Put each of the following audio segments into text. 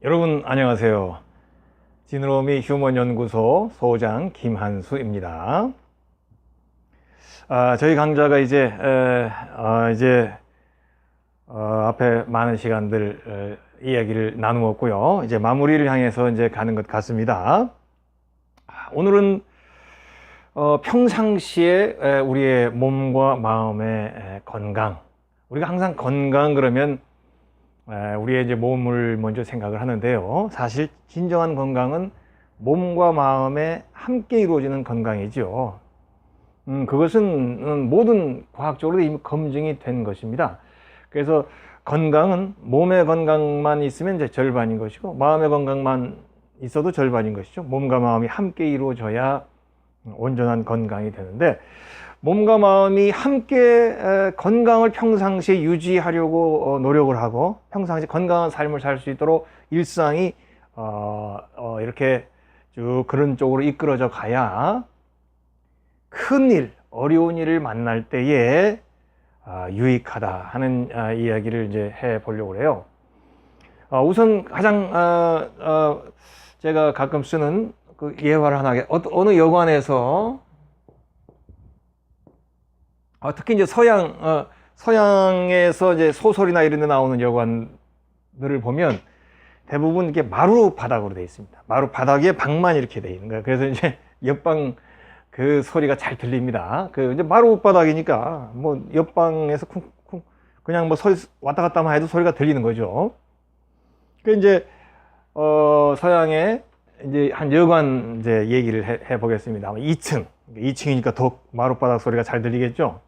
여러분 안녕하세요. 지느러미 휴먼연구소 소장 김한수입니다. 저희 강좌가 이제 앞에 많은 시간들 이야기를 나누었고요. 이제 마무리를 향해서 이제 가는 것 같습니다. 오늘은 평상시에 우리의 몸과 마음의 건강, 우리가 항상 건강 그러면 우리의 이제 몸을 먼저 생각을 하는데요. 사실 진정한 건강은 몸과 마음에 함께 이루어지는 건강이죠. 그것은 모든 과학적으로 이미 검증이 된 것입니다. 그래서 건강은 몸의 건강만 있으면 이제 절반인 것이고, 마음의 건강만 있어도 절반인 것이죠. 몸과 마음이 함께 이루어져야 온전한 건강이 되는데, 몸과 마음이 함께 건강을 평상시에 유지하려고 노력을 하고 평상시 건강한 삶을 살 수 있도록 일상이 이렇게 쭉 그런 쪽으로 이끌어져 가야 큰일, 어려운 일을 만날 때에 유익하다 하는 이야기를 이제 해 보려고 해요. 우선 가장 제가 가끔 쓰는 그 예화를 하나, 어느 여관에서 특히 이제 서양에서 이제 소설이나 이런 데 나오는 여관들을 보면 대부분 이렇게 마루 바닥으로 되어 있습니다. 마루 바닥에 방만 이렇게 되어 있는 거예요. 그래서 이제 옆방 그 소리가 잘 들립니다. 그 이제 마루 바닥이니까 뭐 옆방에서 쿵쿵 그냥 뭐 소리 왔다 갔다만 해도 소리가 들리는 거죠. 그 이제 서양의 이제 한 여관 이제 얘기를 해 보겠습니다. 2층이니까 더 마루 바닥 소리가 잘 들리겠죠.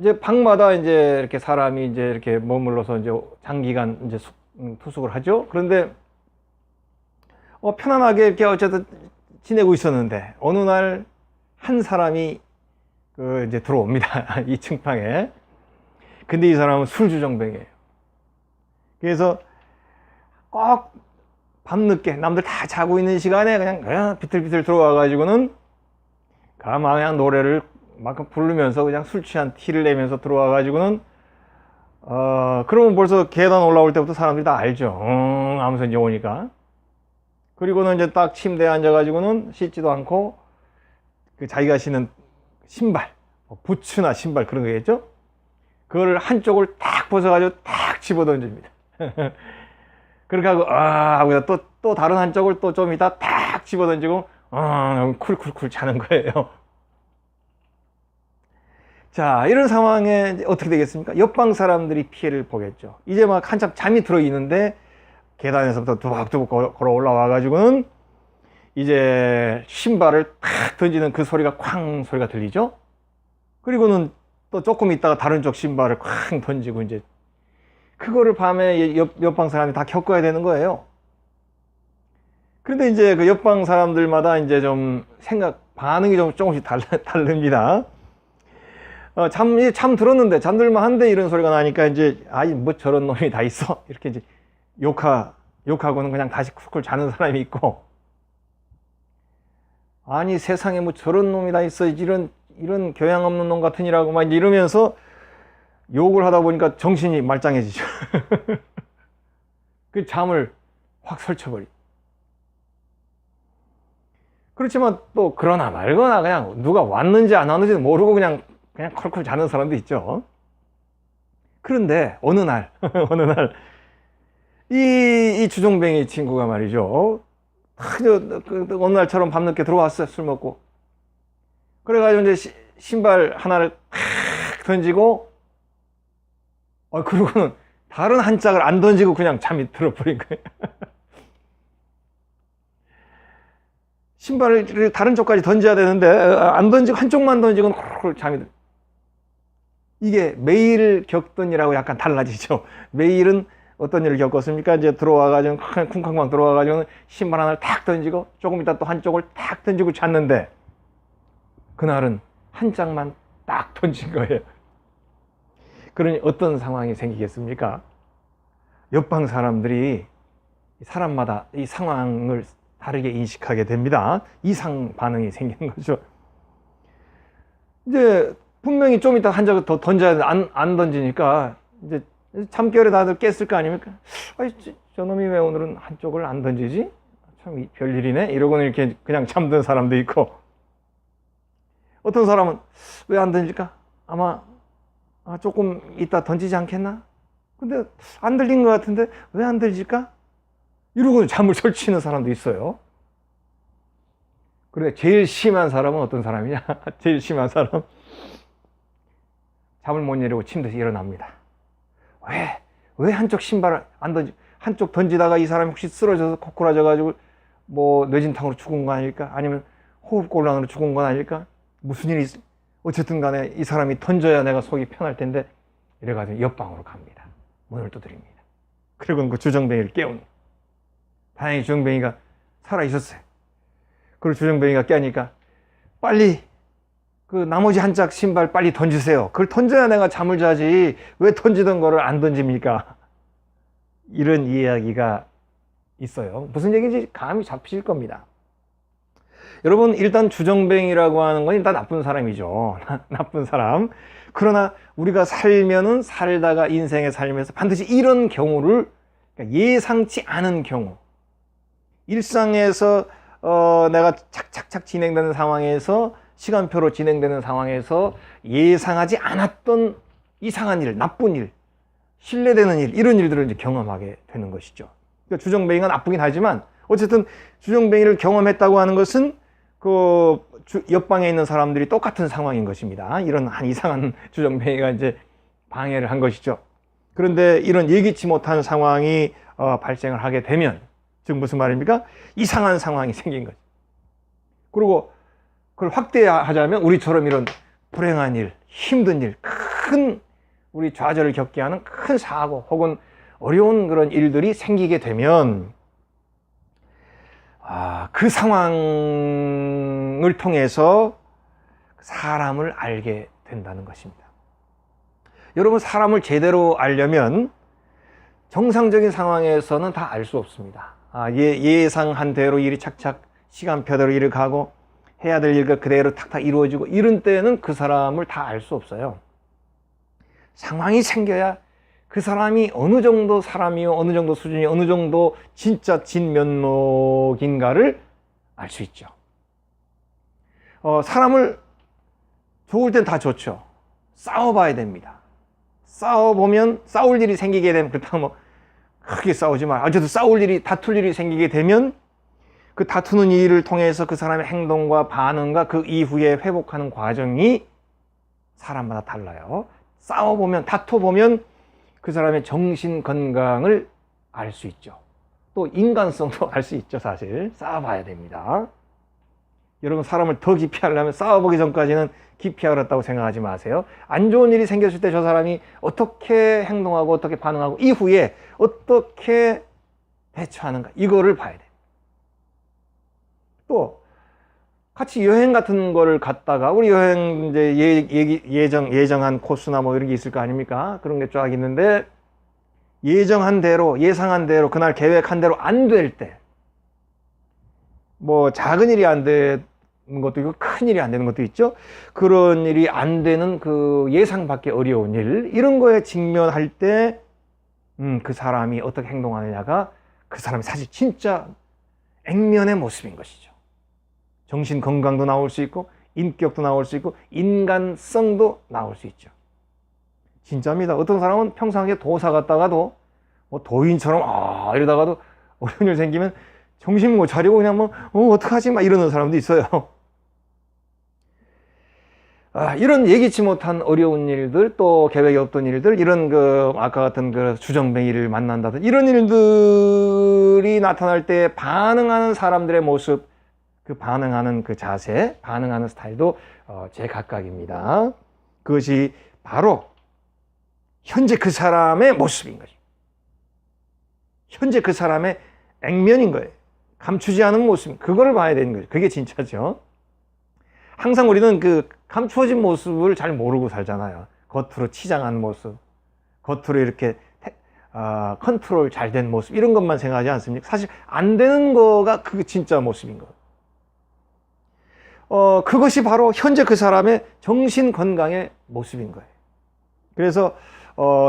이제 방마다 이제 이렇게 사람이 이제 이렇게 머물러서 이제 장기간 이제 투숙을 하죠. 그런데 편안하게 이렇게 어쨌든 지내고 있었는데 어느 날 한 사람이 이제 들어옵니다. 2층 방에. 근데 이 사람은 술주정뱅이에요. 그래서 꼭 밤늦게 남들 다 자고 있는 시간에 그냥 비틀비틀 들어와 가지고는 가만 그냥 노래를 막 부르면서 그냥 술 취한 티를 내면서 들어와 가지고는 그러면 벌써 계단 올라올 때부터 사람들이 다 알죠. 하면서 이제 오니까. 그리고는 이제 딱 침대에 앉아 가지고는 씻지도 않고 그 자기가 신는 신발, 부츠나 신발 그런 거겠죠. 그걸 한쪽을 딱 벗어 가지고 딱 집어 던집니다. 그렇게 하고 또 다른 한쪽을 또 좀 이따 딱 집어 던지고 쿨쿨쿨 자는 거예요. 자, 이런 상황에 어떻게 되겠습니까? 옆방 사람들이 피해를 보겠죠. 이제 막 한참 잠이 들어 있는데 계단에서부터 두박두박 걸어 올라와 가지고는 이제 신발을 탁 던지는 그 소리가 쾅 소리가 들리죠. 그리고는 또 조금 있다가 다른 쪽 신발을 쾅 던지고 이제 그거를 밤에 옆방 사람이 다 겪어야 되는 거예요. 그런데 이제 그 옆방 사람들마다 이제 좀 반응이 좀 조금씩 다릅니다. 잠 들었는데 잠들만 한데 이런 소리가 나니까 이제 뭐 저런 놈이 다 있어 이렇게 이제 욕하고는 그냥 다시 쿨쿨 자는 사람이 있고, 아니 세상에 뭐 저런 놈이 다 있어 이런 교양 없는 놈 같으니라고 막 이러면서 욕을 하다 보니까 정신이 말짱해지죠. 그 잠을 확 설쳐버리. 그렇지만 또 그러나 말거나 그냥 누가 왔는지 안 왔는지도 모르고 그냥 컬컬 자는 사람도 있죠. 그런데 어느 날 이 주정뱅이 친구가 말이죠. 어느 날처럼 밤늦게 들어왔어요. 술 먹고. 그래가지고 이제 신발 하나를 탁 던지고 그러고는 다른 한 짝을 안 던지고 그냥 잠이 들어버린 거예요. 신발을 다른 쪽까지 던져야 되는데 안 던지고 한쪽만 던지고 잠이 들어요. 이게 매일 겪던 일하고 약간 달라지죠. 매일은 어떤 일을 겪었습니까? 이제 들어와가지고 쿵쾅쾅 들어와가지고 신발 하나를 탁 던지고 조금 있다 또 한쪽을 탁 던지고 잤는데 그날은 한 짝만 딱 던진 거예요. 그러니 어떤 상황이 생기겠습니까? 옆방 사람들이 사람마다 이 상황을 다르게 인식하게 됩니다. 이상 반응이 생기는 거죠. 이제 분명히 좀 이따 한 짝을 더 던져야 돼. 안 던지니까 이제 잠결에 다들 깼을 거 아닙니까? 아이, 저놈이 왜 오늘은 한쪽을 안 던지지? 참 별일이네? 이러고는 이렇게 그냥 잠든 사람도 있고, 어떤 사람은 왜 안 던질까? 아마 조금 이따 던지지 않겠나? 근데 안 들린 것 같은데 왜 안 던질까? 이러고 잠을 설치는 사람도 있어요. 그런데 제일 심한 사람은 어떤 사람이냐? 제일 심한 사람, 잠을 못 이루고 침대에서 일어납니다. 왜 한쪽 신발을 안 던지, 한쪽 던지다가 이 사람이 혹시 쓰러져서 코꾸라져가지고 뭐 뇌진탕으로 죽은 거 아닐까? 아니면 호흡곤란으로 죽은 건 아닐까? 무슨 일이 있어? 어쨌든 간에 이 사람이 던져야 내가 속이 편할 텐데, 이래가지고 옆방으로 갑니다. 문을 두드립니다. 그리고 그 주정뱅이를 깨웁니다. 다행히 주정뱅이가 살아있었어요. 그리고 주정뱅이가 깨니까 빨리 그 나머지 한 짝 신발 빨리 던지세요. 그걸 던져야 내가 잠을 자지 왜 던지던 거를 안 던집니까? 이런 이야기가 있어요. 무슨 얘기인지 감이 잡히실 겁니다. 여러분, 일단 주정뱅이라고 하는 건 일단 나쁜 사람이죠. 나쁜 사람. 그러나 우리가 살다가 인생에 살면서 반드시 이런 경우를, 그러니까 예상치 않은 경우, 일상에서 내가 착착착 진행되는 상황에서, 시간표로 진행되는 상황에서 예상하지 않았던 이상한 일, 나쁜 일, 신뢰되는 일, 이런 일들을 이제 경험하게 되는 것이죠. 그러니까 주정뱅이가 나쁘긴 하지만 어쨌든 주정뱅이를 경험했다고 하는 것은 그 옆방에 있는 사람들이 똑같은 상황인 것입니다. 이런 한 이상한 주정뱅이가 이제 방해를 한 것이죠. 그런데 이런 예기치 못한 상황이 발생을 하게 되면, 즉 무슨 말입니까? 이상한 상황이 생긴 거죠. 그리고 그걸 확대하자면 우리처럼 이런 불행한 일, 힘든 일, 큰 우리 좌절을 겪게 하는 큰 사고 혹은 어려운 그런 일들이 생기게 되면 그 상황을 통해서 사람을 알게 된다는 것입니다. 여러분, 사람을 제대로 알려면 정상적인 상황에서는 다 알 수 없습니다. 예상한 대로 일이 착착 시간표대로 일을 가고 해야 될 일과 그대로 탁탁 이루어지고, 이런 때는 그 사람을 다 알 수 없어요. 상황이 생겨야 그 사람이 어느 정도 사람이요, 어느 정도 수준이, 어느 정도 진짜 진면목인가를 알 수 있죠. 사람을 좋을 땐 다 좋죠. 싸워봐야 됩니다. 싸워보면, 싸울 일이 생기게 되면, 그렇다고 뭐 크게 싸우지 마. 어쨌든 다툴 일이 생기게 되면 그 다투는 일을 통해서 그 사람의 행동과 반응과 그 이후에 회복하는 과정이 사람마다 달라요. 싸워보면, 다퉈보면 그 사람의 정신 건강을 알 수 있죠. 또 인간성도 알 수 있죠. 사실 싸워봐야 됩니다. 여러분, 사람을 더 깊이 하려면 싸워보기 전까지는 깊이 알았다고 생각하지 마세요. 안 좋은 일이 생겼을 때 저 사람이 어떻게 행동하고 어떻게 반응하고 이후에 어떻게 대처하는가, 이거를 봐야 돼요. 또 같이 여행 같은 거를 갔다가, 우리 여행 이제 예정한 코스나 뭐 이런 게 있을 거 아닙니까? 그런 게 쫙 있는데 예정한 대로, 예상한 대로, 그날 계획한 대로 안 될 때, 뭐 작은 일이 안 되는 것도 있고 큰 일이 안 되는 것도 있죠. 그런 일이 안 되는 그 예상밖에 어려운 일, 이런 거에 직면할 때 그 사람이 어떻게 행동하느냐가 그 사람의 사실 진짜 액면의 모습인 것이죠. 정신 건강도 나올 수 있고 인격도 나올 수 있고 인간성도 나올 수 있죠. 진짜입니다. 어떤 사람은 평상시에 도사 갔다가도 뭐 도인처럼 이러다가도 어려운 일 생기면 정신 못 차리고 그냥 뭐 어떡하지 막 이러는 사람도 있어요. 이런 예기치 못한 어려운 일들, 또 계획이 없던 일들, 이런 아까 같은 그 주정뱅이를 만난다든지 이런 일들이 나타날 때 반응하는 사람들의 모습, 그 반응하는 그 자세, 반응하는 스타일도 제각각입니다. 그것이 바로 현재 그 사람의 모습인 거죠. 현재 그 사람의 액면인 거예요. 감추지 않은 모습, 그거를 봐야 되는 거죠. 그게 진짜죠. 항상 우리는 그 감추어진 모습을 잘 모르고 살잖아요. 겉으로 치장한 모습, 겉으로 이렇게 컨트롤 잘 된 모습, 이런 것만 생각하지 않습니까? 사실 안 되는 거가 그 진짜 모습인 거예요. 그것이 바로 현재 그 사람의 정신 건강의 모습인 거예요. 그래서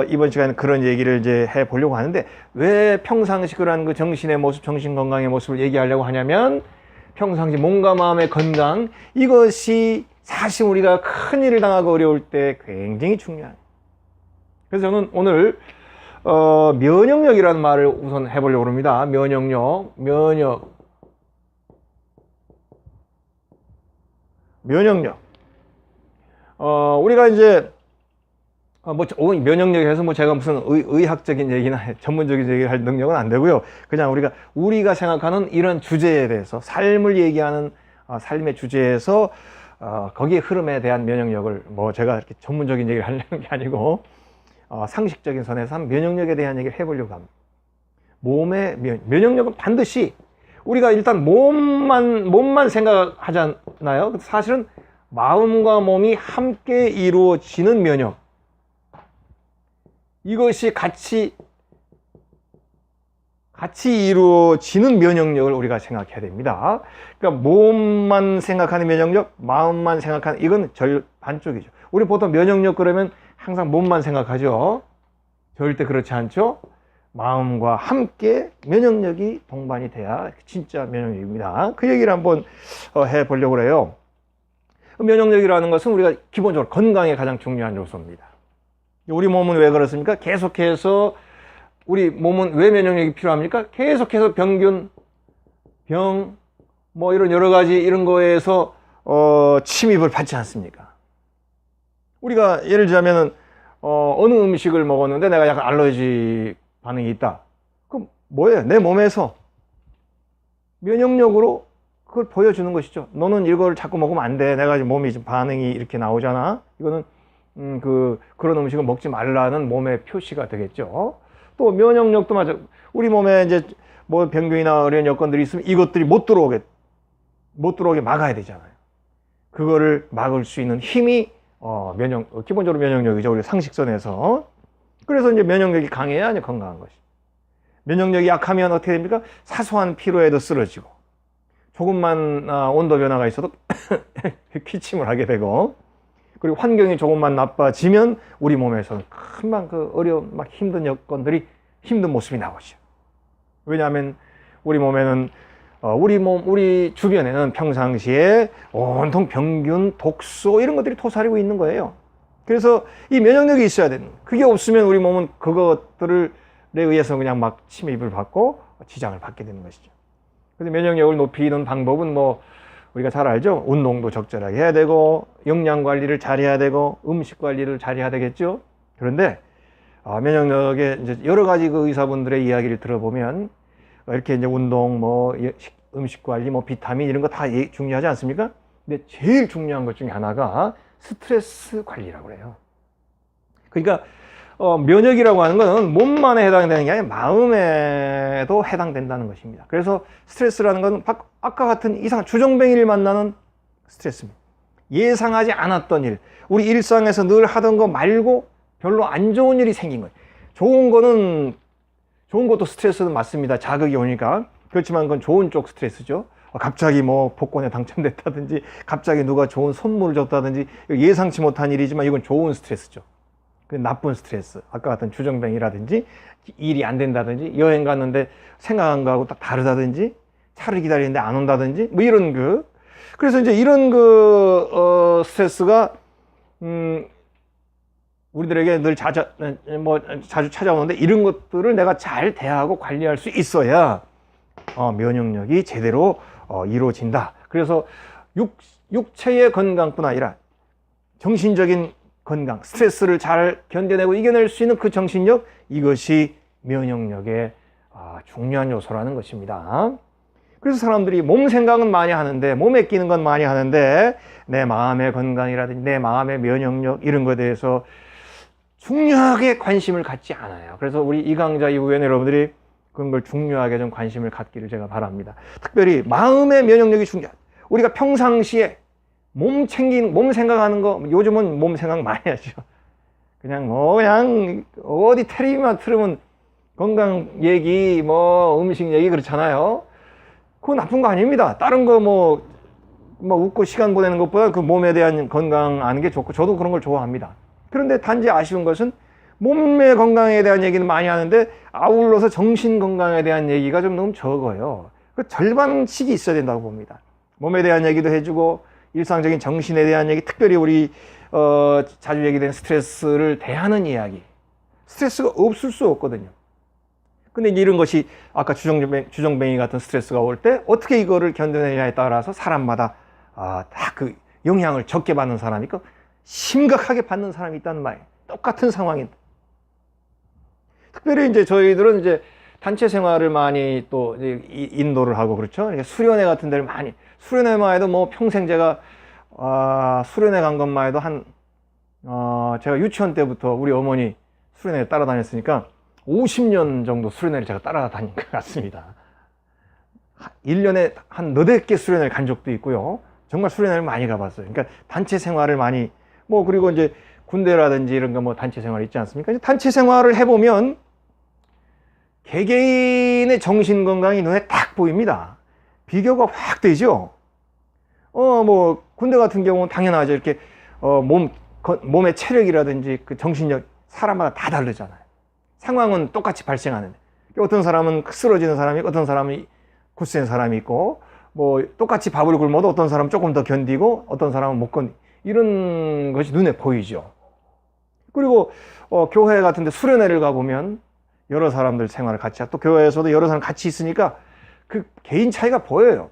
이번 시간에 그런 얘기를 이제 해 보려고 하는데, 왜 평상시 그런 그 정신의 모습, 정신 건강의 모습을 얘기하려고 하냐면, 평상시 몸과 마음의 건강, 이것이 사실 우리가 큰 일을 당하고 어려울 때 굉장히 중요한. 그래서 저는 오늘 면역력이라는 말을 우선 해보려고 합니다. 면역력. 우리가 이제 면역력에 해서 제가 무슨 의학적인 얘기나 전문적인 얘기를 할 능력은 안 되고요. 그냥 우리가 생각하는 이런 주제에 대해서, 삶을 얘기하는 삶의 주제에서 거기에 흐름에 대한 면역력을 제가 이렇게 전문적인 얘기를 하려는 게 아니고 상식적인 선에서 한 면역력에 대한 얘기를 해보려고 합니다. 몸의 면역력은 반드시 우리가 일단 몸만 생각하잖아요. 사실은 마음과 몸이 함께 이루어지는 면역, 이것이 같이 이루어지는 면역력을 우리가 생각해야 됩니다. 그러니까 몸만 생각하는 면역력, 마음만 생각하는, 이건 반쪽이죠. 우리 보통 면역력 그러면 항상 몸만 생각하죠. 절대 그렇지 않죠. 마음과 함께 면역력이 동반이 돼야 진짜 면역력입니다. 그 얘기를 한번 해보려고 해요. 면역력이라는 것은 우리가 기본적으로 건강에 가장 중요한 요소입니다. 우리 몸은 왜 그렇습니까? 계속해서 우리 몸은 왜 면역력이 필요합니까? 계속해서 병균, 병, 이런 여러 가지 이런 거에서 침입을 받지 않습니까? 우리가 예를 들자면은 어느 음식을 먹었는데 내가 약간 알러지 반응이 있다. 그럼 뭐예요? 내 몸에서 면역력으로 그걸 보여주는 것이죠. 너는 이걸 자꾸 먹으면 안 돼. 내가 지금 몸이 지금 반응이 이렇게 나오잖아. 이거는 그런 음식을 먹지 말라는 몸의 표시가 되겠죠. 또 면역력도 마찬가지. 우리 몸에 이제 병균이나 이런 여건들이 있으면 이것들이 못 들어오게 막아야 되잖아요. 그거를 막을 수 있는 힘이 기본적으로 면역력이죠. 우리 상식선에서. 그래서 이제 면역력이 강해야 이제 건강한 것이. 면역력이 약하면 어떻게 됩니까? 사소한 피로에도 쓰러지고, 조금만 온도 변화가 있어도 기침을 하게 되고, 그리고 환경이 조금만 나빠지면 우리 몸에서는 금방 어려운 힘든 여건들이, 힘든 모습이 나오죠. 왜냐하면 우리 몸에는 우리 주변에는 평상시에 온통 병균, 독소 이런 것들이 토사리고 있는 거예요. 그래서 이 면역력이 있어야 되는 거예요. 그게 없으면 우리 몸은 그것들에 의해서 그냥 침입을 받고 지장을 받게 되는 것이죠. 그래서 면역력을 높이는 방법은 우리가 잘 알죠. 운동도 적절하게 해야 되고, 영양 관리를 잘 해야 되고, 음식 관리를 잘 해야 되겠죠. 그런데 면역력에 이제 여러 가지 의사분들의 이야기를 들어보면 이렇게 이제 운동, 음식 관리, 비타민 이런 거 다 중요하지 않습니까? 근데 제일 중요한 것 중에 하나가 스트레스 관리라고 그래요. 그러니까 면역이라고 하는 것은 몸만에 해당되는 게 아니라 마음에도 해당된다는 것입니다. 그래서 스트레스라는 것은 아까 같은 이상한 주정뱅이를 만나는 스트레스입니다. 예상하지 않았던 일, 우리 일상에서 늘 하던 거 말고 별로 안 좋은 일이 생긴 거예요. 좋은 것도 스트레스는 맞습니다. 자극이 오니까. 그렇지만 그건 좋은 쪽 스트레스죠. 갑자기 복권에 당첨됐다든지, 갑자기 누가 좋은 선물을 줬다든지, 예상치 못한 일이지만 이건 좋은 스트레스죠. 나쁜 스트레스, 아까 같은 주정뱅이라든지, 일이 안 된다든지, 여행 갔는데 생각한 거하고 딱 다르다든지, 차를 기다리는데 안 온다든지, 이런 그래서 이제 이런 스트레스가 우리들에게 늘 자주 찾아오는데, 이런 것들을 내가 잘 대하고 관리할 수 있어야 면역력이 제대로 이루어진다. 그래서 육체의 건강뿐 아니라 정신적인 건강, 스트레스를 잘 견뎌내고 이겨낼 수 있는 그 정신력, 이것이 면역력의 중요한 요소라는 것입니다. 그래서 사람들이 몸 생각은 많이 하는데, 몸에 끼는 건 많이 하는데, 내 마음의 건강이라든지 내 마음의 면역력 이런 것에 대해서 중요하게 관심을 갖지 않아요. 그래서 우리 이 강좌 이후에 여러분들이 그런 걸 중요하게 좀 관심을 갖기를 제가 바랍니다. 특별히 마음의 면역력이 중요하다. 우리가 평상시에 몸 생각하는 거, 요즘은 몸 생각 많이 하죠. 그냥 어디 텔레비만 틀으면 건강 얘기, 음식 얘기 그렇잖아요. 그거 나쁜 거 아닙니다. 다른 거 웃고 시간 보내는 것보다 그 몸에 대한 건강 아는 게 좋고, 저도 그런 걸 좋아합니다. 그런데 단지 아쉬운 것은 몸의 건강에 대한 얘기는 많이 하는데 아울러서 정신 건강에 대한 얘기가 좀 너무 적어요. 그 절반씩이 있어야 된다고 봅니다. 몸에 대한 얘기도 해주고 일상적인 정신에 대한 얘기, 특별히 우리 자주 얘기되는 스트레스를 대하는 이야기. 스트레스가 없을 수 없거든요. 근데 이런 것이 아까 주정뱅이 같은 스트레스가 올 때 어떻게 이거를 견뎌내냐에 따라서 사람마다 다 그 영향을 적게 받는 사람이 있고 심각하게 받는 사람이 있다는 말이에요. 똑같은 상황인데. 특별히 이제 저희들은 이제 단체 생활을 많이 또 인도를 하고 그렇죠. 수련회 같은 데를 많이, 수련회만 해도 뭐 평생 제가 수련회 간 것만 해도 제가 유치원 때부터 우리 어머니 수련회 따라다녔으니까 50년 정도 수련회를 제가 따라다닌 것 같습니다. 1년에 한 너댓 개 수련회를 간 적도 있고요. 정말 수련회를 많이 가봤어요. 그러니까 단체 생활을 많이, 그리고 이제 군대라든지 이런 거 뭐 단체 생활 있지 않습니까? 단체 생활을 해보면 개개인의 정신 건강이 눈에 딱 보입니다. 비교가 확 되죠. 군대 같은 경우는 당연하죠. 이렇게 몸의 체력이라든지 그 정신력 사람마다 다 다르잖아요. 상황은 똑같이 발생하는데 어떤 사람은 쓰러지는 사람이 있고 어떤 사람이 굳센 사람이 있고 똑같이 밥을 굶어도 어떤 사람은 조금 더 견디고 어떤 사람은 못 견디고 이런 것이 눈에 보이죠. 그리고 교회 같은 데 수련회를 가보면 여러 사람들 생활을 같이 하고 또 교회에서도 여러 사람 같이 있으니까 그 개인 차이가 보여요.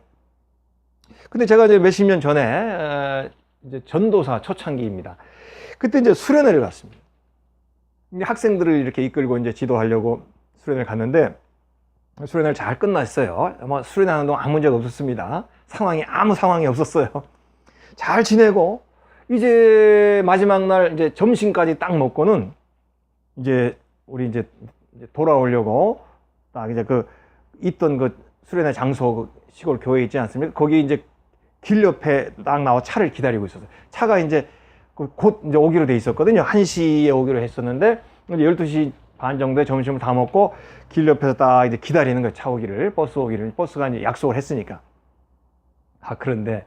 근데 제가 이제 몇십 년 전에 이제 전도사 초창기입니다. 그때 이제 수련회를 갔습니다. 학생들을 이렇게 이끌고 이제 지도하려고 수련회를 갔는데 수련회를 잘 끝났어요. 수련하는 동안 아무 문제가 없었습니다. 아무 상황이 없었어요. 잘 지내고 이제 마지막 날 이제 점심까지 딱 먹고는 이제 우리 이제 돌아오려고 딱 이제 있던 그 수련회 장소 시골 교회 있지 않습니까? 거기 이제 길 옆에 딱 나와 차를 기다리고 있었어요. 차가 이제 곧 이제 오기로 돼 있었거든요. 1시에 오기로 했었는데 이제 12시 반 정도에 점심을 다 먹고 길 옆에서 딱 이제 기다리는 거예요. 차 오기를, 버스 오기를. 버스가 이제 약속을 했으니까. 그런데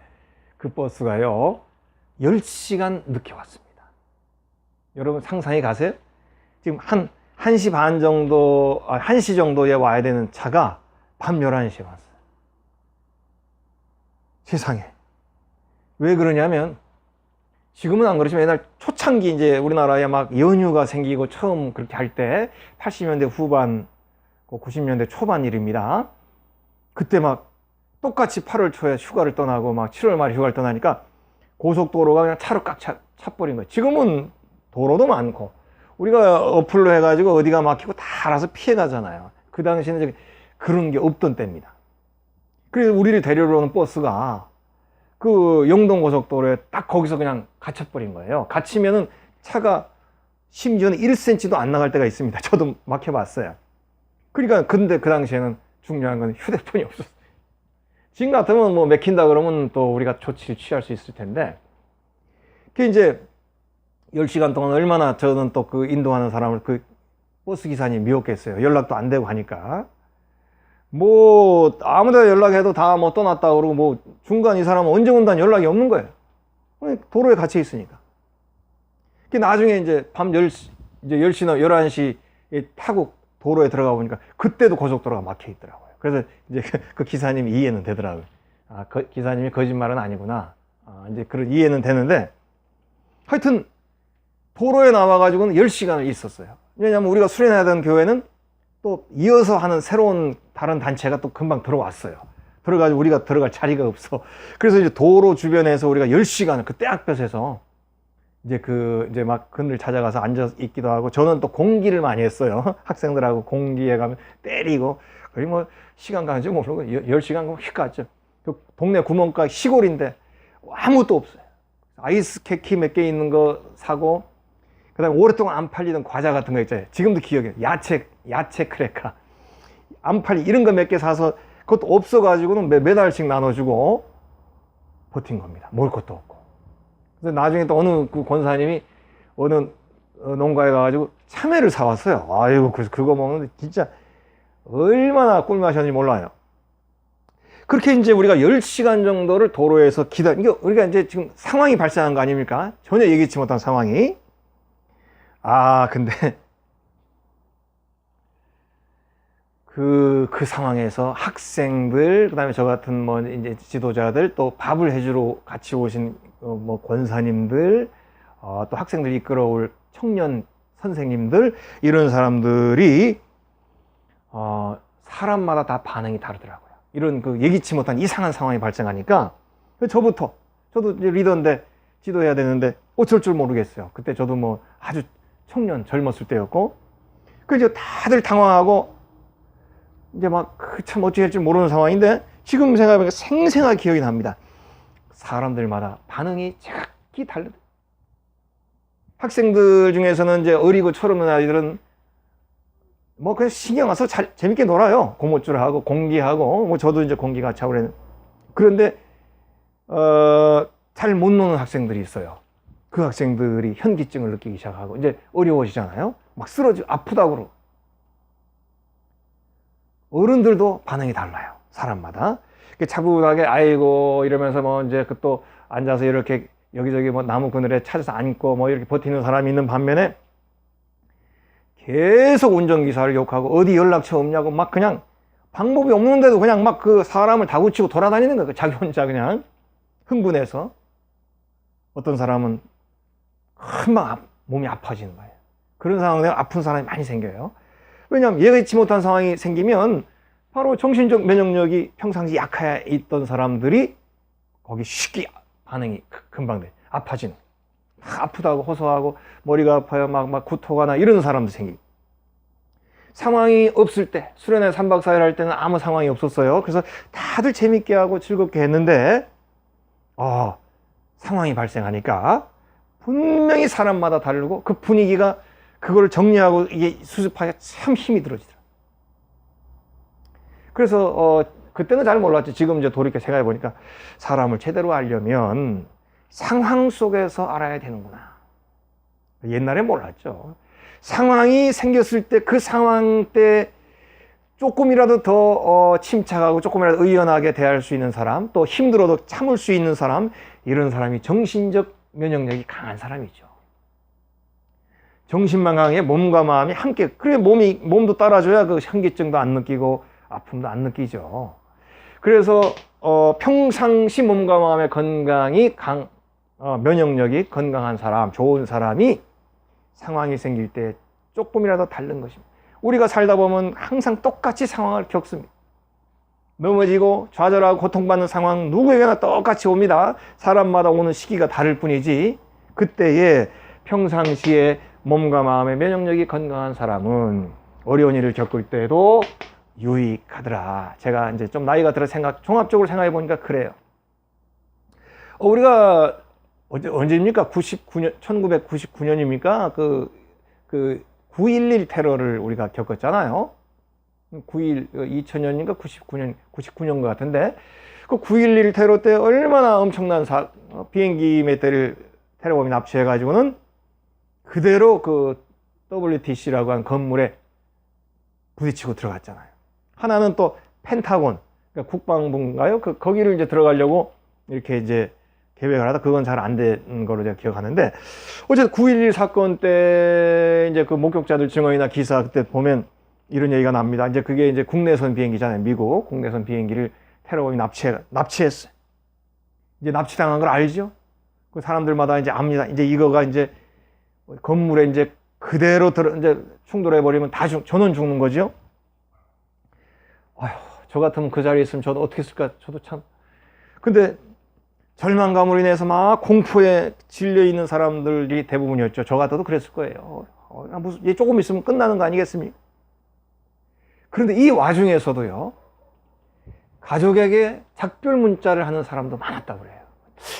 그 버스가요 10시간 늦게 왔습니다. 여러분 상상해 가세요? 지금 1시 반 정도, 1시 정도에 와야 되는 차가 밤 11시에 왔어요. 세상에. 왜 그러냐면, 지금은 안 그렇지만 옛날 초창기 이제 우리나라에 막 연휴가 생기고 처음 그렇게 할 때, 80년대 후반, 90년대 초반 일입니다. 그때 막 똑같이 8월 초에 휴가를 떠나고 막 7월 말에 휴가를 떠나니까 고속도로가 그냥 차로 꽉 차버린 거예요. 지금은 도로도 많고, 우리가 어플로 해가지고 어디가 막히고 다 알아서 피해가잖아요. 그 당시에는 그런 게 없던 때입니다. 그래서 우리를 데리러 오는 버스가 그 영동고속도로에 딱 거기서 그냥 갇혀버린 거예요. 갇히면은 차가 심지어는 1cm도 안 나갈 때가 있습니다. 저도 막혀봤어요. 그러니까 근데 그 당시에는 중요한 건 휴대폰이 없었어요. 지금 같으면 뭐 맥힌다 그러면 또 우리가 조치를 취할 수 있을 텐데, 그게 이제 10시간 동안 얼마나 저는 또 그 인도하는 사람을 그 버스 기사님 미웠겠어요. 연락도 안 되고 하니까. 아무데나 연락해도 다 떠났다 그러고 중간 이 사람은 언제 온다는 연락이 없는 거예요. 도로에 갇혀 있으니까. 나중에 이제 밤 10시, 이제 10시나 11시에 타고 도로에 들어가 보니까 그때도 고속도로가 막혀 있더라고요. 그래서 이제 그 기사님이 이해는 되더라고요. 그 기사님이 거짓말은 아니구나. 이제 그런 이해는 되는데, 하여튼 도로에 나와가지고는 10시간을 있었어요. 왜냐하면 우리가 수련하던 교회는 또 이어서 하는 새로운 다른 단체가 또 금방 들어왔어요. 들어가지고 우리가 들어갈 자리가 없어. 그래서 이제 도로 주변에서 우리가 10시간을 그 떼학볕에서 이제 막 그늘 찾아가서 앉아 있기도 하고, 저는 또 공기를 많이 했어요. 학생들하고 공기에 가면 때리고, 그리고 시간 가는지 모르고 10시간 가면 휙 갔죠. 그 동네 구멍가게 시골인데 아무것도 없어요. 아이스 캐키 몇 개 있는 거 사고, 그 다음에 오랫동안 안 팔리던 과자 같은 거 있잖아요. 지금도 기억해요. 야채 크래커. 안 팔리, 이런 거 몇 개 사서, 그것도 없어가지고는 매달씩 나눠주고 버틴 겁니다. 먹을 것도 없고. 그래서 나중에 또 어느 그 권사님이 어느 농가에 가가지고 참외를 사왔어요. 아이고, 그래서 그거 먹는데 진짜 얼마나 꿀맛이었는지 몰라요. 그렇게 이제 우리가 10시간 정도를 도로에서 이게 우리가 이제 지금 상황이 발생한 거 아닙니까? 전혀 예기치 못한 상황이. 근데 그 상황에서 학생들, 그 다음에 저 같은 뭐 이제 지도자들, 또 밥을 해주러 같이 오신 뭐 권사님들, 또 학생들 이끌어올 청년 선생님들, 이런 사람들이 사람마다 다 반응이 다르더라고요. 이런 그 예기치 못한 이상한 상황이 발생하니까 저도 이제 리더인데 지도해야 되는데 어쩔 줄 모르겠어요. 그때 저도 뭐 아주 청년 젊었을 때였고, 그래서 다들 당황하고 이제 막 참 어찌 할지 모르는 상황인데, 지금 생각해보니까 생생하게 기억이 납니다. 사람들마다 반응이 정확히 다르다. 학생들 중에서는 이제 어리고 철없는 아이들은 뭐 그냥 신경 와서 재밌게 놀아요. 고무줄 하고 공기하고, 뭐 저도 이제 공기 같이 하고 그랬는데, 그런데 잘 못 노는 학생들이 있어요. 그 학생들이 현기증을 느끼기 시작하고 이제 어려워지잖아요. 막 아프다고 그러고. 어른들도 반응이 달라요. 사람마다. 차분하게 아이고 이러면서 뭐 이제 그 또 앉아서 이렇게 여기저기 뭐 나무 그늘에 찾아서 앉고 뭐 이렇게 버티는 사람이 있는 반면에, 계속 운전기사를 욕하고 어디 연락처 없냐고 막 그냥 방법이 없는데도 그냥 막 그 사람을 다구치고 돌아다니는 거예요. 자기 혼자 그냥 흥분해서. 어떤 사람은 금방 몸이 아파지는 거예요. 그런 상황에 아픈 사람이 많이 생겨요. 왜냐하면 예기치 못한 상황이 생기면 바로 정신적 면역력이 평상시 약해 있던 사람들이 거기 쉽게 반응이 금방 돼. 아파지는. 막 아프다고 호소하고 머리가 아파요. 막 구토가 나, 이런 사람도 생기고. 상황이 없을 때, 수련회 3박 4일 할 때는 아무 상황이 없었어요. 그래서 다들 재밌게 하고 즐겁게 했는데, 상황이 발생하니까 분명히 사람마다 다르고, 그 분위기가 그걸 정리하고 이게 수습하기가 참 힘이 들어지더라고요. 그래서 그때는 잘 몰랐죠. 지금 이제 돌이켜 생각해 보니까 사람을 제대로 알려면 상황 속에서 알아야 되는구나. 옛날에 몰랐죠. 상황이 생겼을 때 그 상황 때 조금이라도 더 침착하고 조금이라도 의연하게 대할 수 있는 사람, 또 힘들어도 참을 수 있는 사람, 이런 사람이 정신적 면역력이 강한 사람이죠. 정신만 강해 몸과 마음이 함께, 그래 몸도 따라줘야 그 현기증도 안 느끼고 아픔도 안 느끼죠. 그래서 평상시 몸과 마음의 건강이 면역력이 건강한 사람, 좋은 사람이 상황이 생길 때 조금이라도 다른 것입니다. 우리가 살다 보면 항상 똑같이 상황을 겪습니다. 넘어지고 좌절하고 고통받는 상황 누구에게나 똑같이 옵니다. 사람마다 오는 시기가 다를 뿐이지, 그때에 평상시에 몸과 마음의 면역력이 건강한 사람은 어려운 일을 겪을 때도 유익하더라. 제가 이제 좀 나이가 들어 종합적으로 생각해 보니까 그래요. 우리가 언제입니까? 1999년입니까? 그 9.11 테러를 우리가 겪었잖아요. 2000년인가 99년 것 같은데, 그 9.11 테러 때 얼마나 엄청난 비행기 몇 대를 테러범이 납치해가지고는 그대로 그 WTC라고 한 건물에 부딪히고 들어갔잖아요. 하나는 또 펜타곤, 그러니까 국방부인가요? 거기를 이제 들어가려고 이렇게 이제 계획을 하다 그건 잘 안 된 거로 제가 기억하는데, 어쨌든 9.11 사건 때 이제 그 목격자들 증언이나 기사 그때 보면 이런 얘기가 납니다. 이제 그게 이제 국내선 비행기잖아요. 미국 국내선 비행기를 테러범이 납치했어요. 이제 납치당한 걸 알죠? 그 사람들마다 이제 압니다. 이제 이거가 이제 건물에 이제 그대로 이제 충돌해버리면 전원 죽는 거죠. 아휴, 저 같으면 그 자리에 있으면 저도 어떻게 했을까? 저도 참. 근데 절망감으로 인해서 막 공포에 질려 있는 사람들이 대부분이었죠. 저 같아도 그랬을 거예요. 무슨 조금 있으면 끝나는 거 아니겠습니까? 그런데 이 와중에서도요, 가족에게 작별 문자를 하는 사람도 많았다고 그래요.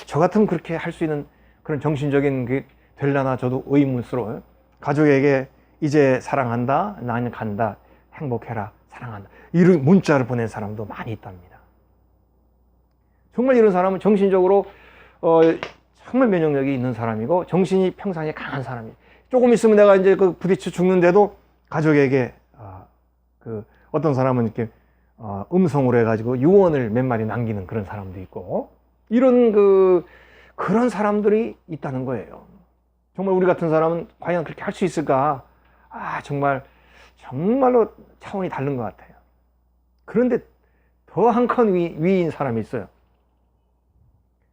저 같으면 그렇게 할 수 있는 그런 정신적인 게 되려나 저도 의문스러워요. 가족에게 이제 사랑한다, 나는 간다, 행복해라, 사랑한다, 이런 문자를 보낸 사람도 많이 있답니다. 정말 이런 사람은 정신적으로 정말 면역력이 있는 사람이고 정신이 평상시에 강한 사람이에요. 조금 있으면 내가 이제 그 부딪혀 죽는데도 가족에게 어떤 사람은 이렇게 음성으로 해가지고 유언을 몇 마디 남기는 그런 사람도 있고, 이런 그런 사람들이 있다는 거예요. 정말 우리 같은 사람은 과연 그렇게 할 수 있을까? 정말로 차원이 다른 것 같아요. 그런데 더 한 칸 위인 사람이 있어요.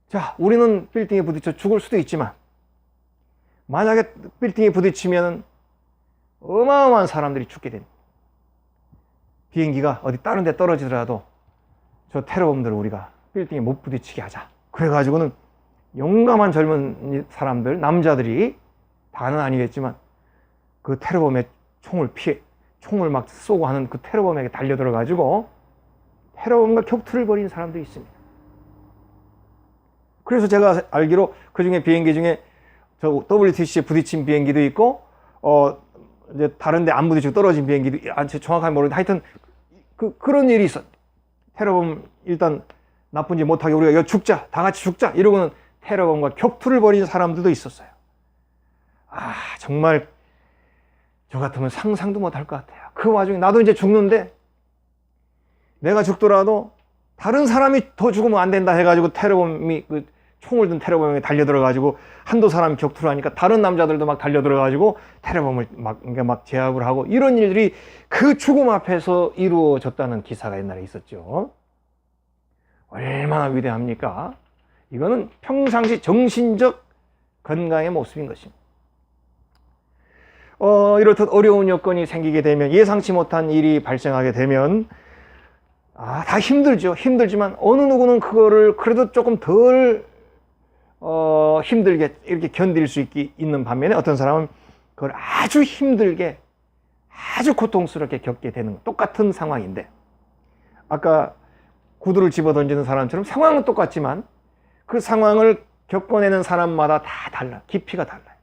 자, 우리는 빌딩에 부딪혀 죽을 수도 있지만 만약에 빌딩에 부딪히면 어마어마한 사람들이 죽게 됩니다. 비행기가 어디 다른 데 떨어지더라도 저 테러범들을 우리가 빌딩에 못 부딪히게 하자. 그래가지고는 용감한 젊은 사람들, 남자들이 다는 아니겠지만 그 테러범의 총을 막 쏘고 하는 그 테러범에게 달려들어가지고 테러범과 격투를 벌인 사람들이 있습니다. 그래서 제가 알기로 그 중에 비행기 중에 저 WTC에 부딪힌 비행기도 있고, 이제 다른 데 안 부딪히고 떨어진 비행기도, 정확하게 모르는데 하여튼 그런 일이 있었. 테러범 일단 나쁜지 못하게 우리가 여기 죽자, 다 같이 죽자 이러고는 테러범과 격투를 벌인 사람들도 있었어요. 정말 저 같으면 상상도 못할 것 같아요. 그 와중에 나도 이제 죽는데 내가 죽더라도 다른 사람이 더 죽으면 안 된다 해가지고 테러범이 총을 든 테러범에 달려들어가지고 한두 사람이 격투를 하니까 다른 남자들도 막 달려들어가지고 테러범을 막 제압을 하고 이런 일들이 그 죽음 앞에서 이루어졌다는 기사가 옛날에 있었죠. 얼마나 위대합니까? 이거는 평상시 정신적 건강의 모습인 것입니다. 이렇듯 어려운 여건이 생기게 되면, 예상치 못한 일이 발생하게 되면 다 힘들죠. 힘들지만 어느 누구는 그거를 그래도 조금 덜 힘들게 이렇게 견딜 수 있는 반면에 어떤 사람은 그걸 아주 힘들게, 아주 고통스럽게 겪게 되는, 똑같은 상황인데 아까 구두를 집어던지는 사람처럼 상황은 똑같지만 그 상황을 겪어내는 사람마다 다 달라. 깊이가 달라요.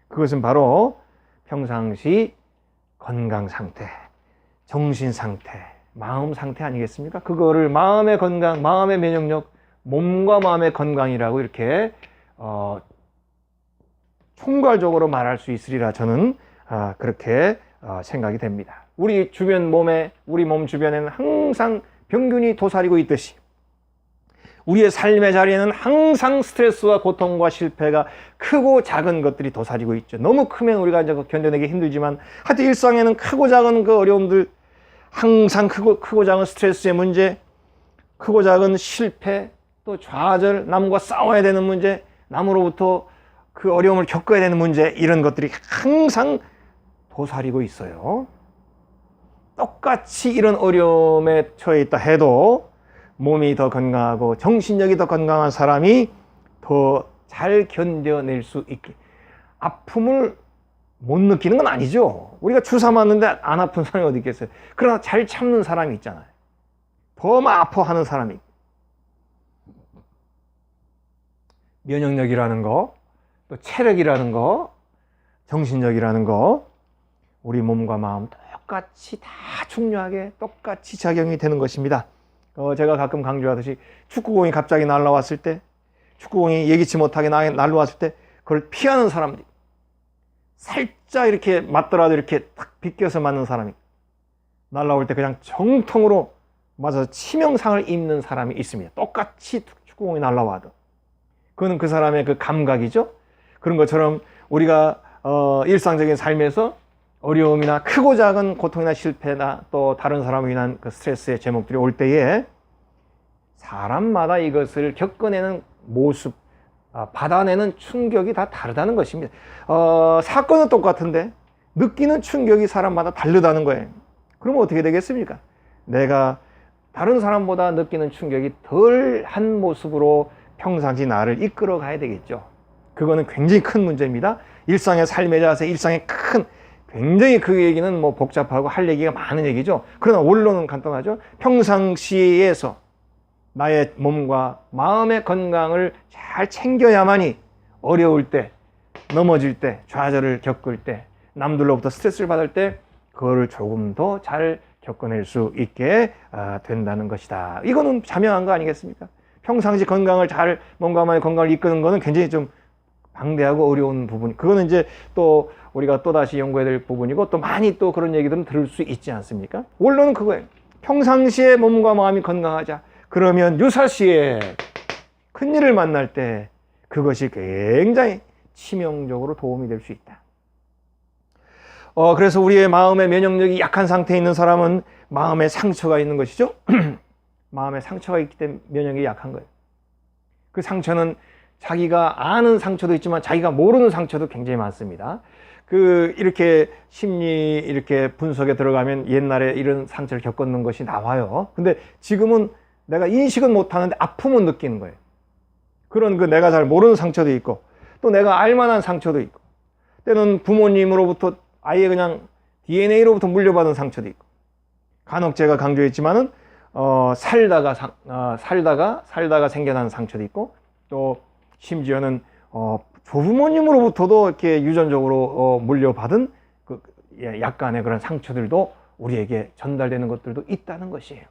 그것은 바로 평상시 건강 상태, 정신 상태, 마음 상태 아니겠습니까? 그거를 마음의 건강, 마음의 면역력, 몸과 마음의 건강이라고 이렇게 총괄적으로 말할 수 있으리라 저는 그렇게 생각이 됩니다. 우리 몸 주변에는 항상 병균이 도사리고 있듯이 우리의 삶의 자리에는 항상 스트레스와 고통과 실패가 크고 작은 것들이 도사리고 있죠. 너무 크면 우리가 이제 견뎌내기 힘들지만 하여튼 일상에는 크고 작은 그 어려움들, 항상 크고 작은 스트레스의 문제, 크고 작은 실패, 또 좌절, 남과 싸워야 되는 문제, 남으로부터 그 어려움을 겪어야 되는 문제, 이런 것들이 항상 도사리고 있어요. 똑같이 이런 어려움에 처해 있다 해도 몸이 더 건강하고 정신력이 더 건강한 사람이 더 잘 견뎌낼 수 있게, 아픔을 못 느끼는 건 아니죠. 우리가 주사 맞는데 안 아픈 사람이 어디 있겠어요. 그러나 잘 참는 사람이 있잖아요. 더 막 아파하는 사람이. 면역력이라는 거, 또 체력이라는 거, 정신력이라는 거, 우리 몸과 마음 똑같이 다 중요하게 똑같이 작용이 되는 것입니다. 제가 가끔 강조하듯이 축구공이 갑자기 날아왔을 때, 축구공이 예기치 못하게 날아왔을 때 그걸 피하는 사람들이, 살짝 이렇게 맞더라도 이렇게 탁 비껴서 맞는 사람이, 날아올 때 그냥 정통으로 맞아서 치명상을 입는 사람이 있습니다. 똑같이 축구공이 날아와도. 그거는 그 사람의 그 감각이죠. 그런 것처럼 우리가 일상적인 삶에서 어려움이나 크고 작은 고통이나 실패나 또 다른 사람으로 인한 그 스트레스의 제목들이 올 때에 사람마다 이것을 겪어내는 모습, 받아내는 충격이 다 다르다는 것입니다. 사건은 똑같은데 느끼는 충격이 사람마다 다르다는 거예요. 그러면 어떻게 되겠습니까? 내가 다른 사람보다 느끼는 충격이 덜한 모습으로 평상시 나를 이끌어 가야 되겠죠. 그거는 굉장히 큰 문제입니다. 일상의 삶의 자세, 일상의 굉장히 그 얘기는 뭐 복잡하고 할 얘기가 많은 얘기죠. 그러나 원론은 간단하죠. 평상시에서 나의 몸과 마음의 건강을 잘 챙겨야만이 어려울 때, 넘어질 때, 좌절을 겪을 때, 남들로부터 스트레스를 받을 때 그거를 조금 더 잘 겪어낼 수 있게 된다는 것이다. 이거는 자명한 거 아니겠습니까? 평상시 건강을 잘, 몸과 마음의 건강을 이끄는 거는 굉장히 좀 방대하고 어려운 부분, 그거는 이제 또 우리가 또다시 연구해야 될 부분이고, 또 많이 또 그런 얘기들은 들을 수 있지 않습니까? 원론은 그거예요. 평상시에 몸과 마음이 건강하자. 그러면 유사시에 큰일을 만날 때 그것이 굉장히 치명적으로 도움이 될 수 있다. 그래서 우리의 마음의 면역력이 약한 상태에 있는 사람은 마음에 상처가 있는 것이죠. 마음에 상처가 있기 때문에 면역력이 약한 거예요. 그 상처는 자기가 아는 상처도 있지만 자기가 모르는 상처도 굉장히 많습니다. 이렇게 심리 이렇게 분석에 들어가면 옛날에 이런 상처를 겪었는 것이 나와요. 근데 지금은 내가 인식은 못하는데 아픔은 느끼는 거예요. 그런 내가 잘 모르는 상처도 있고, 또 내가 알만한 상처도 있고, 때는 부모님으로부터 아예 그냥 DNA로부터 물려받은 상처도 있고, 간혹 제가 강조했지만은 살다가 생겨난 상처도 있고, 또 심지어는 조부모님으로부터도 이렇게 유전적으로 물려받은 약간의 그런 상처들도 우리에게 전달되는 것들도 있다는 것이에요.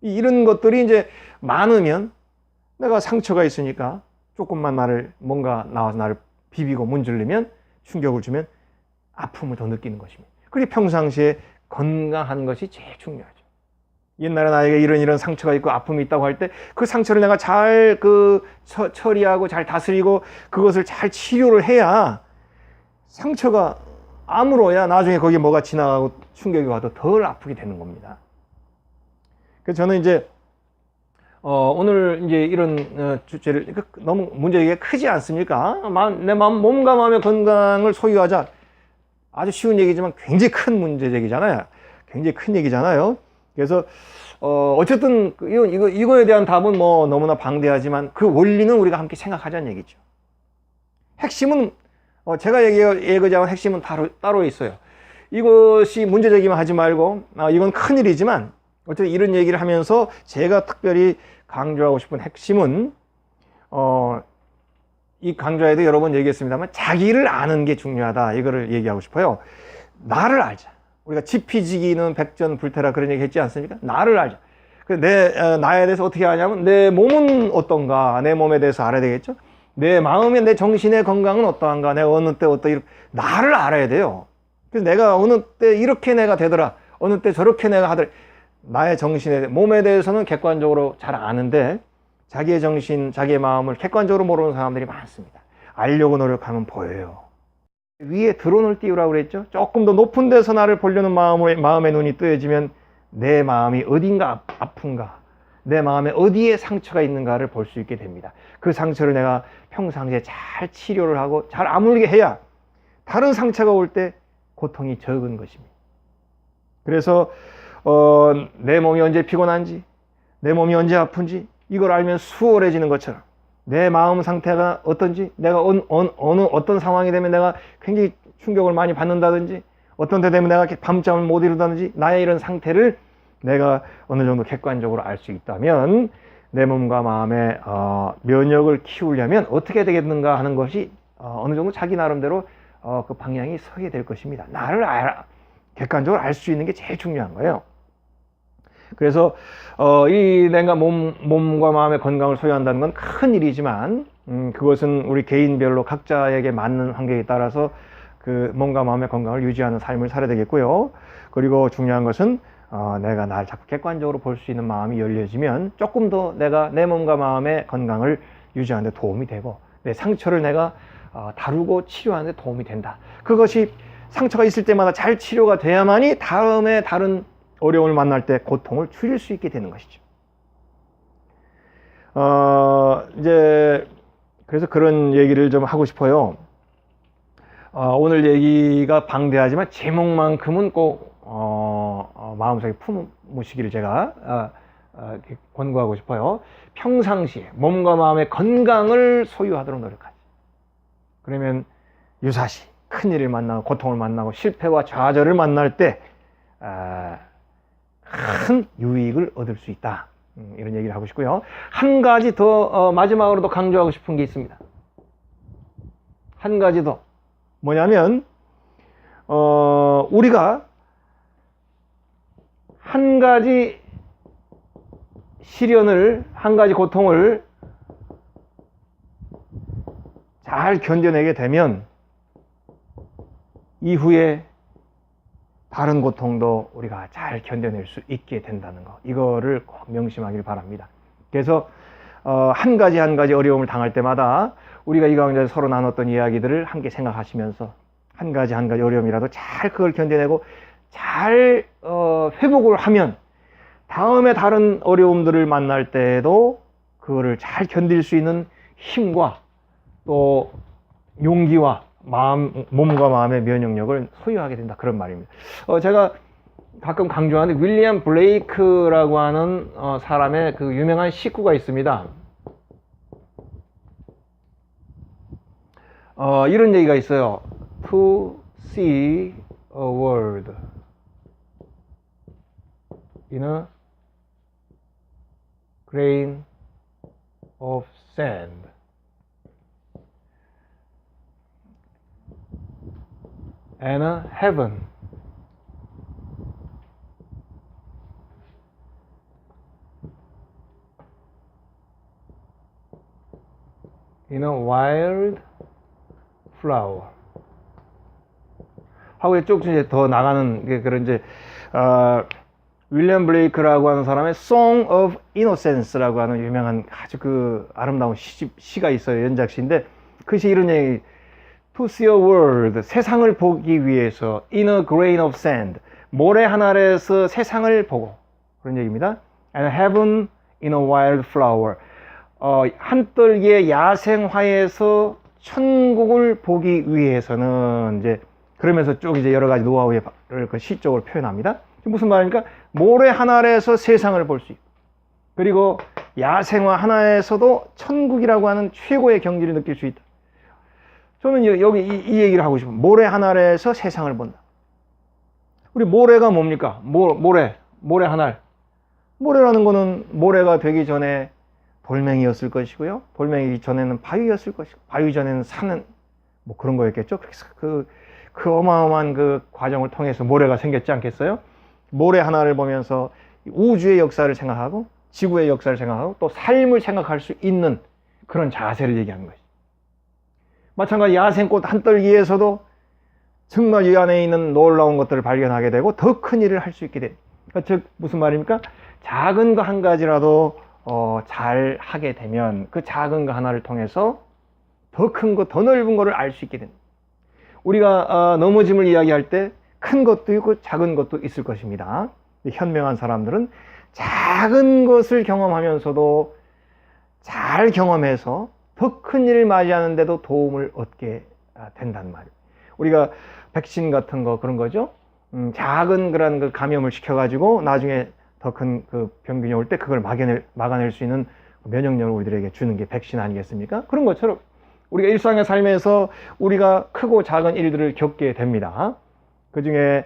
이런 것들이 이제 많으면 내가 상처가 있으니까 조금만 뭔가 나와서 나를 비비고 문지르면, 충격을 주면 아픔을 더 느끼는 것입니다. 그리고 평상시에 건강한 것이 제일 중요하죠. 옛날에 나에게 이런 상처가 있고 아픔이 있다고 할 때 그 상처를 내가 잘 처리하고 잘 다스리고 그것을 잘 치료를 해야 상처가 아물어야 나중에 거기에 뭐가 지나가고 충격이 와도 덜 아프게 되는 겁니다. 그래서 저는 이제 오늘 이제 이런 주제를 너무 문제가 크지 않습니까? 내 몸과 마음의 건강을 소유하자. 아주 쉬운 얘기지만 굉장히 큰 문제제기잖아요. 굉장히 큰 얘기잖아요. 그래서 어쨌든 이거에 대한 답은 뭐 너무나 방대하지만 그 원리는 우리가 함께 생각하자는 얘기죠. 핵심은 제가 얘기하자면 핵심은 따로 있어요. 이것이 문제제기만 하지 말고 이건 큰일이지만 어쨌든 이런 얘기를 하면서 제가 특별히 강조하고 싶은 핵심은 이 강좌에도 여러 번 얘기했습니다만 자기를 아는 게 중요하다, 이거를 얘기하고 싶어요. 나를 알자. 우리가 지피지기는 백전불태라 그런 얘기 했지 않습니까? 나를 알자. 나에 대해서 어떻게 아냐면 내 몸은 어떤가, 내 몸에 대해서 알아야 되겠죠. 내 마음의, 내 정신의 건강은 어떠한가, 내가 어느 때 나를 알아야 돼요. 그래서 내가 어느 때 이렇게 내가 되더라, 어느 때 저렇게 내가 하더라. 나의 정신에, 몸에 대해서는 객관적으로 잘 아는데 자기의 정신, 자기의 마음을 객관적으로 모르는 사람들이 많습니다. 알려고 노력하면 보여요. 위에 드론을 띄우라고 그랬죠. 조금 더 높은 데서 나를 보려는 마음의 눈이 뜨여지면 내 마음이 어딘가 아픈가, 내 마음에 어디에 상처가 있는가를 볼 수 있게 됩니다. 그 상처를 내가 평상시에 잘 치료를 하고 잘 아물게 해야 다른 상처가 올 때 고통이 적은 것입니다. 그래서 내 몸이 언제 피곤한지, 내 몸이 언제 아픈지 이걸 알면 수월해지는 것처럼 내 마음 상태가 어떤지, 내가 어떤 상황이 되면 내가 굉장히 충격을 많이 받는다든지, 어떤 때 되면 내가 밤잠을 못 이루다든지, 나의 이런 상태를 내가 어느 정도 객관적으로 알 수 있다면 내 몸과 마음의 면역을 키우려면 어떻게 되겠는가 하는 것이 어느 정도 자기 나름대로 그 방향이 서게 될 것입니다. 나를 객관적으로 알 수 있는 게 제일 중요한 거예요. 그래서 내가 몸과 마음의 건강을 소유한다는 건 큰 일이지만 그것은 우리 개인별로 각자에게 맞는 환경에 따라서 그 몸과 마음의 건강을 유지하는 삶을 살아야 되겠고요. 그리고 중요한 것은 내가 나를 자꾸 객관적으로 볼 수 있는 마음이 열려지면 조금 더 내가 내 몸과 마음의 건강을 유지하는 데 도움이 되고, 내 상처를 내가 다루고 치료하는 데 도움이 된다. 그것이 상처가 있을 때마다 잘 치료가 돼야만이 다음에 다른 어려움을 만날 때 고통을 줄일 수 있게 되는 것이죠. 이제 그래서 그런 얘기를 좀 하고 싶어요. 오늘 얘기가 방대하지만 제목만큼은 꼭 마음속에 품으시기를 제가 권고하고 싶어요. 평상시에 몸과 마음의 건강을 소유하도록 노력하지. 그러면 유사시 큰일을 만나고 고통을 만나고 실패와 좌절을 만날 때 큰 유익을 얻을 수 있다, 이런 얘기를 하고 싶고요. 한 가지 더 마지막으로 도 강조하고 싶은 게 있습니다. 한 가지 더 뭐냐면 우리가 한 가지 시련을, 한 가지 고통을 잘 견뎌내게 되면 이후에 다른 고통도 우리가 잘 견뎌낼 수 있게 된다는 거, 이거를 꼭 명심하길 바랍니다. 그래서 한 가지 어려움을 당할 때마다 우리가 이 강좌에서 서로 나눴던 이야기들을 함께 생각하시면서 한 가지 어려움이라도 잘 그걸 견뎌내고 잘 회복을 하면 다음에 다른 어려움들을 만날 때에도 그거를 잘 견딜 수 있는 힘과 또 용기와 몸과 마음의 면역력을 소유하게 된다, 그런 말입니다. 제가 가끔 강조하는 윌리엄 블레이크라고 하는 사람의 그 유명한 식구가 있습니다. 이런 얘기가 있어요. To see a world in a grain of sand. And a heaven in a wild flower. 하고 쭉 이제 더 나가는 게 그런 이제 윌리엄 블레이크라고 하는 사람의 Song of Innocence라고 하는 유명한 아주 그 아름다운 시가 있어요. 연작시인데 그 시 이런 얘기. To see a world, 세상을 보기 위해서 in a grain of sand, 모래 한 알에서 세상을 보고, 그런 얘기입니다. And heaven in a wild flower, 한떨기의 야생화에서 천국을 보기 위해서는 이제 그러면서 쭉 이제 여러 가지 노하우를 그 시적으로 표현합니다. 무슨 말입니까? 모래 한 알에서 세상을 볼 수 있고, 그리고 야생화 하나에서도 천국이라고 하는 최고의 경지를 느낄 수 있다. 저는 여기 이 얘기를 하고 싶어요. 모래 한 알에서 세상을 본다. 우리 모래가 뭡니까? 모래 한 알. 모래라는 거는 모래가 되기 전에 돌멩이였을 것이고요. 돌멩이 전에는 바위였을 것이고, 바위 전에는 산은 뭐 그런 거였겠죠. 그래서 그 어마어마한 그 과정을 통해서 모래가 생겼지 않겠어요? 모래 하나를 보면서 우주의 역사를 생각하고, 지구의 역사를 생각하고, 또 삶을 생각할 수 있는 그런 자세를 얘기하는 것이죠. 마찬가지 야생꽃 한떨기에서도 정말 이 안에 있는 놀라운 것들을 발견하게 되고 더 큰 일을 할 수 있게 됩니다. 즉 무슨 말입니까? 작은 거 한 가지라도 잘 하게 되면 그 작은 거 하나를 통해서 더 큰 거, 더 넓은 거를 알 수 있게 됩니다. 우리가 넘어짐을 이야기할 때 큰 것도 있고 작은 것도 있을 것입니다. 현명한 사람들은 작은 것을 경험하면서도 잘 경험해서 더 큰 일을 맞이하는데도 도움을 얻게 된다는 말이에요. 우리가 백신 같은 거 그런 거죠. 작은 그런 그 감염을 시켜가지고 나중에 더 큰 그 병균이 올 때 그걸 막아낼 수 있는 면역력을 우리들에게 주는 게 백신 아니겠습니까? 그런 것처럼 우리가 일상의 삶에서 우리가 크고 작은 일들을 겪게 됩니다. 그 중에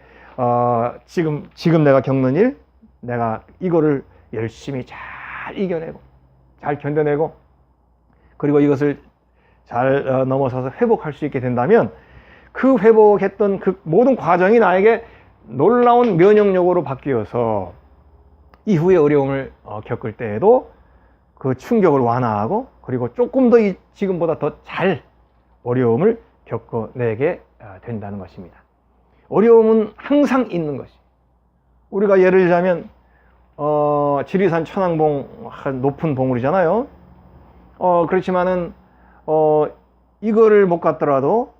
지금 내가 겪는 일, 내가 이거를 열심히 잘 이겨내고 잘 견뎌내고 그리고 이것을 잘 넘어서서 회복할 수 있게 된다면 그 회복했던 그 모든 과정이 나에게 놀라운 면역력으로 바뀌어서 이후의 어려움을 겪을 때에도 그 충격을 완화하고 그리고 조금 더 지금보다 더 잘 어려움을 겪어내게 된다는 것입니다. 어려움은 항상 있는 것이. 우리가 예를 들자면 지리산 천왕봉 높은 봉우리잖아요. 그렇지만은 이거를 못 갔더라도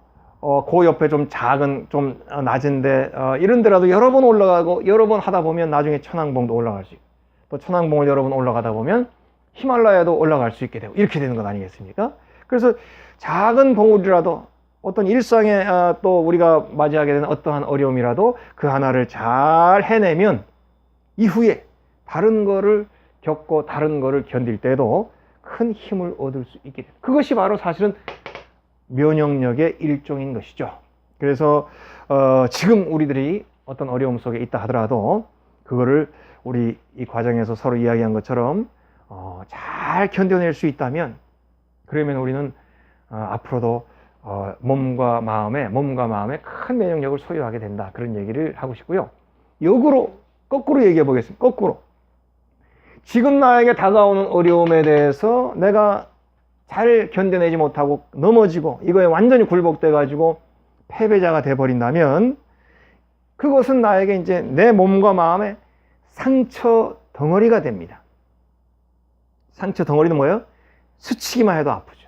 그 옆에 좀 작은 좀 낮은데 이런 데라도 여러 번 올라가고 여러 번 하다 보면 나중에 천왕봉도 올라갈 수 있고 또 천왕봉을 여러 번 올라가다 보면 히말라야도 올라갈 수 있게 되고 이렇게 되는 것 아니겠습니까? 그래서 작은 봉우리라도 어떤 일상에 또 우리가 맞이하게 되는 어떠한 어려움이라도 그 하나를 잘 해내면 이후에 다른 거를 겪고 다른 거를 견딜 때도 큰 힘을 얻을 수 있게 됩니다. 그것이 바로 사실은 면역력의 일종인 것이죠. 그래서 지금 우리들이 어떤 어려움 속에 있다 하더라도 그거를 우리 이 과정에서 서로 이야기한 것처럼 잘 견뎌낼 수 있다면 그러면 우리는 앞으로도 몸과 마음에 큰 면역력을 소유하게 된다. 그런 얘기를 하고 싶고요. 역으로 거꾸로 얘기해 보겠습니다. 거꾸로 지금 나에게 다가오는 어려움에 대해서 내가 잘 견뎌내지 못하고 넘어지고 이거에 완전히 굴복돼 가지고 패배자가 돼 버린다면 그것은 나에게 이제 내 몸과 마음에 상처 덩어리가 됩니다. 상처 덩어리는 뭐예요? 스치기만 해도 아프죠.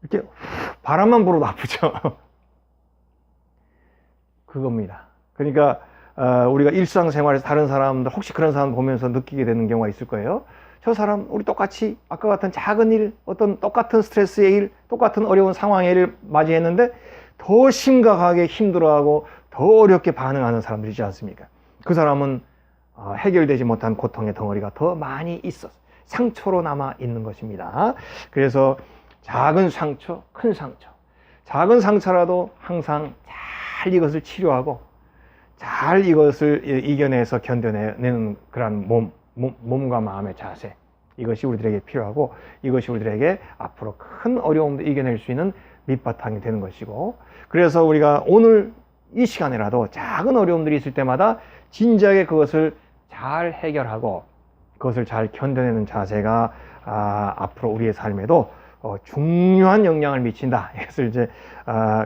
이렇게 바람만 불어도 아프죠. 그겁니다. 그러니까 우리가 일상생활에서 다른 사람들 혹시 그런 사람 보면서 느끼게 되는 경우가 있을 거예요. 저 사람 우리 똑같이 아까 같은 작은 일, 어떤 똑같은 스트레스의 일, 똑같은 어려운 상황의 일을 맞이했는데 더 심각하게 힘들어하고 더 어렵게 반응하는 사람들이지 않습니까? 그 사람은 해결되지 못한 고통의 덩어리가 더 많이 있어 상처로 남아 있는 것입니다. 그래서 작은 상처, 큰 상처, 작은 상처라도 항상 잘 이것을 치료하고 잘 이것을 이겨내서 견뎌내는 그런 몸과 마음의 자세, 이것이 우리들에게 필요하고 이것이 우리들에게 앞으로 큰 어려움도 이겨낼 수 있는 밑바탕이 되는 것이고, 그래서 우리가 오늘 이 시간에라도 작은 어려움들이 있을 때마다 진지하게 그것을 잘 해결하고 그것을 잘 견뎌내는 자세가 앞으로 우리의 삶에도 중요한 영향을 미친다. 이것을 이제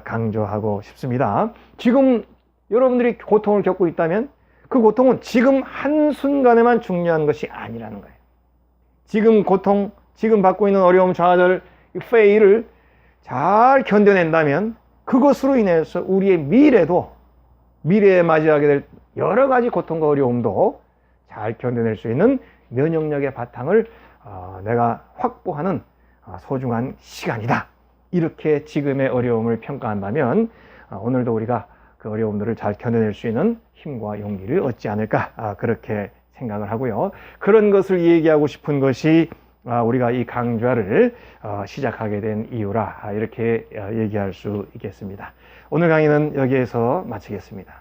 강조하고 싶습니다. 지금 여러분들이 고통을 겪고 있다면 그 고통은 지금 한순간에만 중요한 것이 아니라는 거예요. 지금 고통, 지금 받고 있는 어려움, 좌절, 페일을 잘 견뎌낸다면 그것으로 인해서 우리의 미래에 맞이하게 될 여러 가지 고통과 어려움도 잘 견뎌낼 수 있는 면역력의 바탕을 내가 확보하는 소중한 시간이다. 이렇게 지금의 어려움을 평가한다면 오늘도 우리가 그 어려움들을 잘 견뎌낼 수 있는 힘과 용기를 얻지 않을까, 그렇게 생각을 하고요. 그런 것을 얘기하고 싶은 것이 우리가 이 강좌를 시작하게 된 이유라, 이렇게 얘기할 수 있겠습니다. 오늘 강의는 여기에서 마치겠습니다.